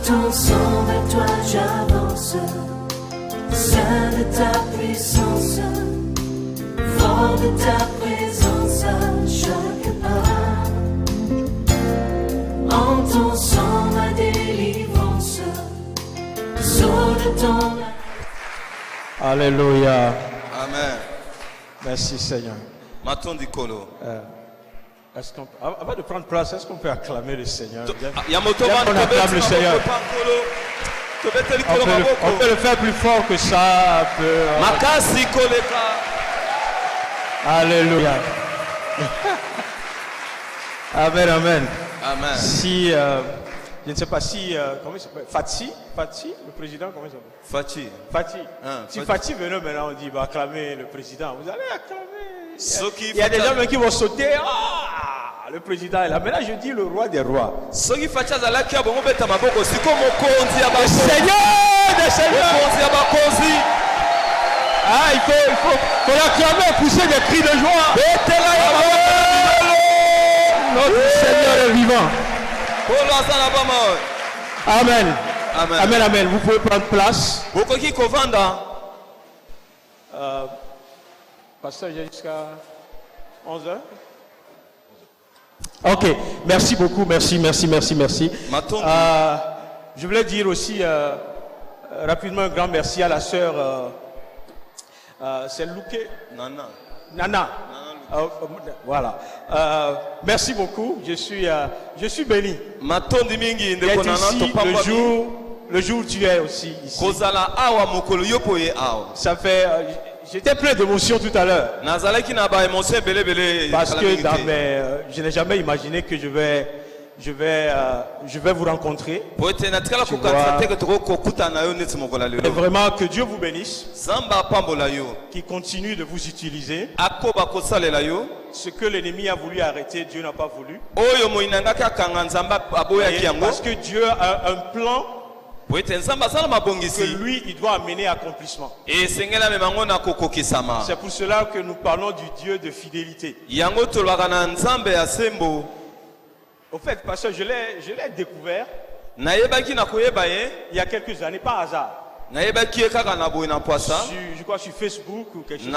ton sang, vers toi j'avance. Saint de ta puissance, fort de ta présence à chaque pas. En ton sang ma délivrance, sceau de ton... Alléluia. Amen. Merci Seigneur. Avant de prendre place, est-ce qu'on peut acclamer le Seigneur? On acclame le Seigneur. On peut le faire plus fort que ça. Alléluia. Amen, amen. Amen. Si, je ne sais pas si, comment il s'appelle? Fatih, le président, comment il s'appelle? Fatih. Si Fatih venait maintenant, on dit, va acclamer le président. Vous allez acclamer. Il y a des gens qui vont sauter. Ah, le président est là. Maintenant, je dis le roi des rois. Le Seigneur des seigneurs. Ah, il faut l'acclamer, pousser des cris de joie. Notre Seigneur est vivant. Amen. Amen. Amen, amen. Vous pouvez prendre place. Pasteur, j'ai jusqu'à 11h. Ok, merci beaucoup, merci. Je voulais dire aussi rapidement un grand merci à la sœur, c'est Louké Nana. Voilà. Merci beaucoup, je suis béni d'être ici le jour où tu es aussi ici. Ça fait... J'étais plein d'émotions tout à l'heure. Parce que je n'ai jamais imaginé que je vais vous rencontrer. Et vraiment que Dieu vous bénisse. Qu'il continue de vous utiliser. Ce que l'ennemi a voulu arrêter, Dieu n'a pas voulu. Parce que Dieu a un plan que lui, il doit amener à accomplissement. C'est pour cela que nous parlons du Dieu de fidélité. Au fait, parce que je l'ai découvert il y a quelques années, par hasard. Je crois sur Facebook ou quelque chose.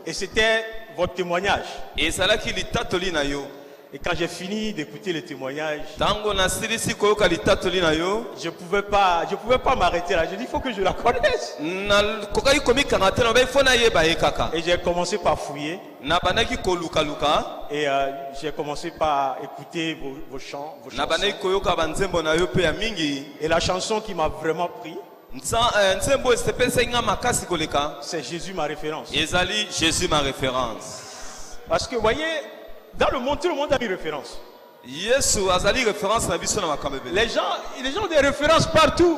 Et c'était votre témoignage. Et quand j'ai fini d'écouter les témoignages, je pouvais pas m'arrêter là. J'ai dit, il faut que je la connaisse. Et j'ai commencé par fouiller. Et j'ai commencé par écouter vos chansons. Et la chanson qui m'a vraiment pris, c'est Jésus ma référence. Parce que vous voyez, dans le monde, tout le monde a une référence. Les gens ont des références partout.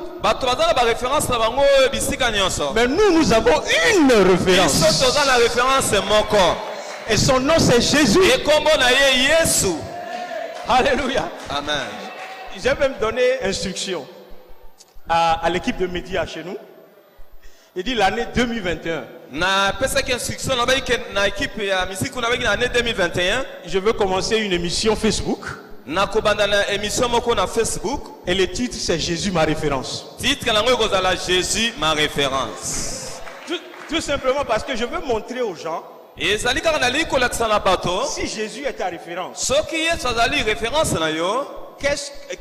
Mais nous avons une référence. Et son nom c'est Jésus. Alléluia. Amen. J'ai même donné instruction à l'équipe de médias chez nous. Il dit l'année 2021. Je veux commencer une émission Facebook. Et le titre c'est Jésus ma référence. Tout simplement parce que je veux montrer aux gens si Jésus est ta référence,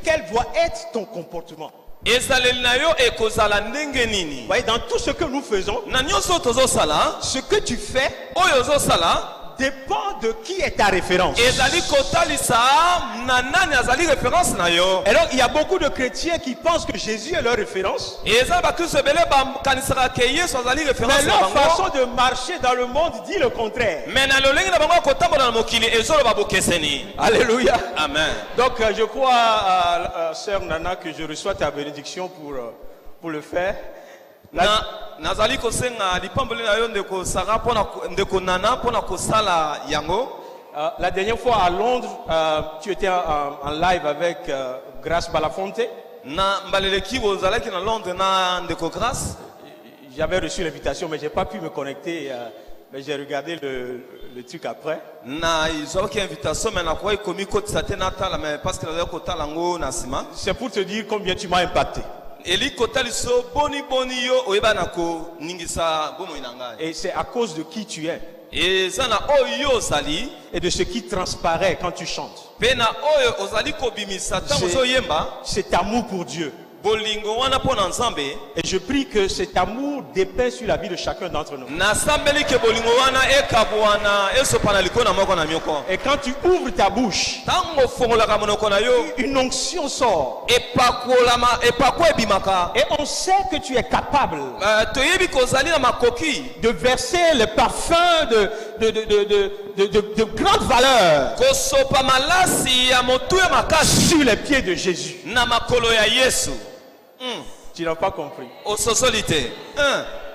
quel doit être ton comportement? Voyez, dans tout ce que nous faisons, ce que tu fais dépend de qui est ta référence. Et donc il y a beaucoup de chrétiens qui pensent que Jésus est leur référence. Mais leur façon de marcher dans le monde dit le contraire. Alléluia. Amen. Donc je crois à sœur Nana que je reçois ta bénédiction pour le faire. La dernière fois à Londres, tu étais en live avec Grace Balafonte. J'avais reçu l'invitation, mais je n'ai pas pu me connecter. Mais j'ai regardé le truc après. C'est pour te dire combien tu m'as impacté. Et c'est à cause de qui tu es. Et de ce qui transparaît quand tu chantes. C'est cet amour pour Dieu. Et je prie que cet amour dépeint sur la vie de chacun d'entre nous. Et quand tu ouvres ta bouche, une onction sort. Et on sait que tu es capable de verser le parfum de grande valeur sur les pieds de Jésus. Tu n'as pas compris.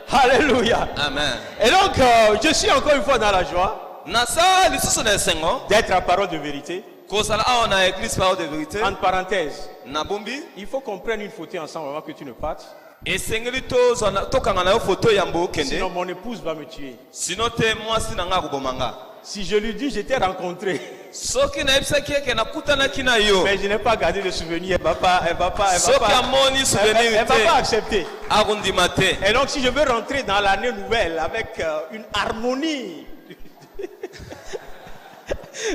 Alléluia. Amen. Et donc, je suis encore une fois dans la joie d'être à parole de vérité. En parenthèse, il faut qu'on prenne une photo ensemble avant que tu ne partes. Sinon mon épouse va me tuer. Si je lui dis je t'ai rencontré, mais je n'ai pas gardé de souvenir, elle va pas accepter. Et donc si je veux rentrer dans l'année nouvelle avec une harmonie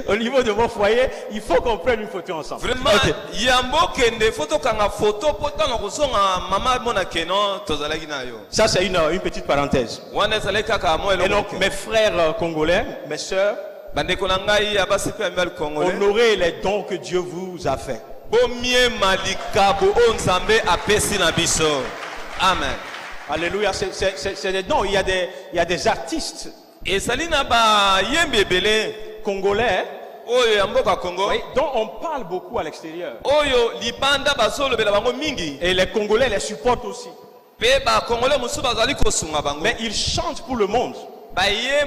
au niveau de mon foyer, il faut qu'on prenne une photo ensemble. Vraiment, ça c'est une petite parenthèse. Et donc mes frères congolais, mes soeurs, honorez les dons que Dieu vous a fait. Amen. Alléluia, c'est des dons. Il y a des artistes congolais dont on parle beaucoup à l'extérieur. Et les Congolais les supportent aussi. Mais ils chantent pour le monde. Et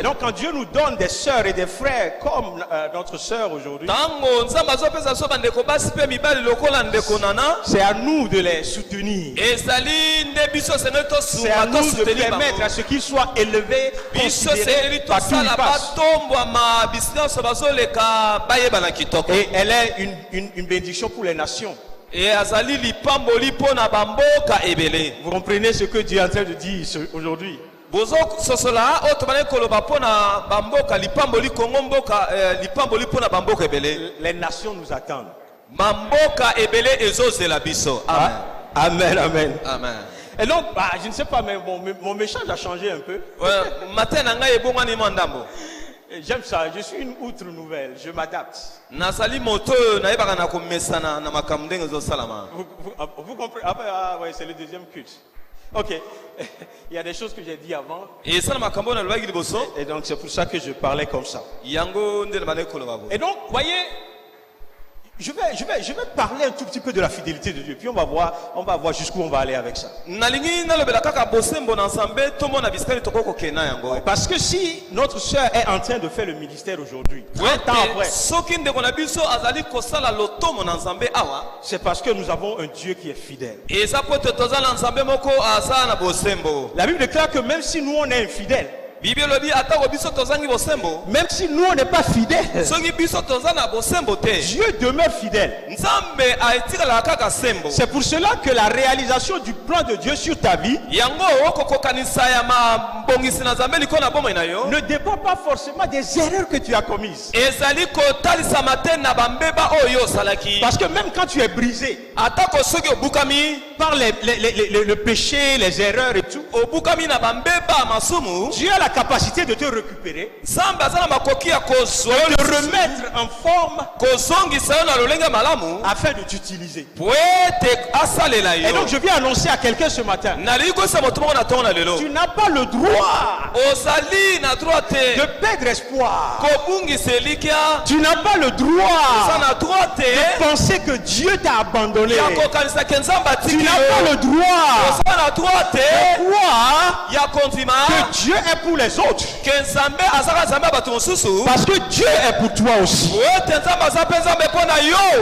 donc quand Dieu nous donne des sœurs et des frères comme notre sœur aujourd'hui, c'est à nous de les soutenir. C'est à nous de permettre à ce qu'ils soient élevés, considérés partout où ils passent. Et elle est une bénédiction pour les nations. Vous comprenez ce que Dieu est en train de dire aujourd'hui? Les nations nous attendent. Amen, amen. Amen. Et donc, je ne sais pas, mais mon message a changé un peu. J'aime ça, je suis une outre nouvelle, je m'adapte. Vous comprenez? Ouais, c'est le deuxième culte. Ok, il y a des choses que j'ai dit avant. Et donc c'est pour ça que je parlais comme ça. Et donc, voyez, je vais parler un tout petit peu de la fidélité de Dieu. Puis on va voir jusqu'où on va aller avec ça. Parce que si notre soeur est en train de faire le ministère aujourd'hui, 30 ans après, c'est parce que nous avons un Dieu qui est fidèle. La Bible déclare que même si nous on est infidèles, même si nous on n'est pas fidèles, Dieu demeure fidèle. C'est pour cela que la réalisation du plan de Dieu sur ta vie ne dépend pas forcément des erreurs que tu as commises. Parce que même quand tu es brisé par le péché, les erreurs et tout, Dieu a la capacité de te récupérer, de te remettre en forme afin de t'utiliser. Et donc je viens annoncer à quelqu'un ce matin, tu n'as pas le droit de perdre espoir. Tu n'as pas le droit de penser que Dieu t'a abandonné. Tu pas le droit de croire que Dieu est pour les autres. Parce que Dieu est pour toi aussi.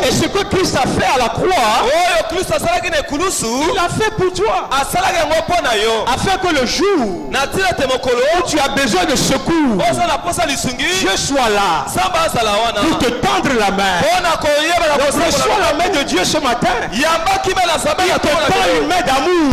Et ce que Christ a fait à la croix, il a fait pour toi. Afin que le jour où tu as besoin de secours, Dieu soit là pour te tendre la main. Reçois la main de Dieu ce matin. Il te tend une main d'amour.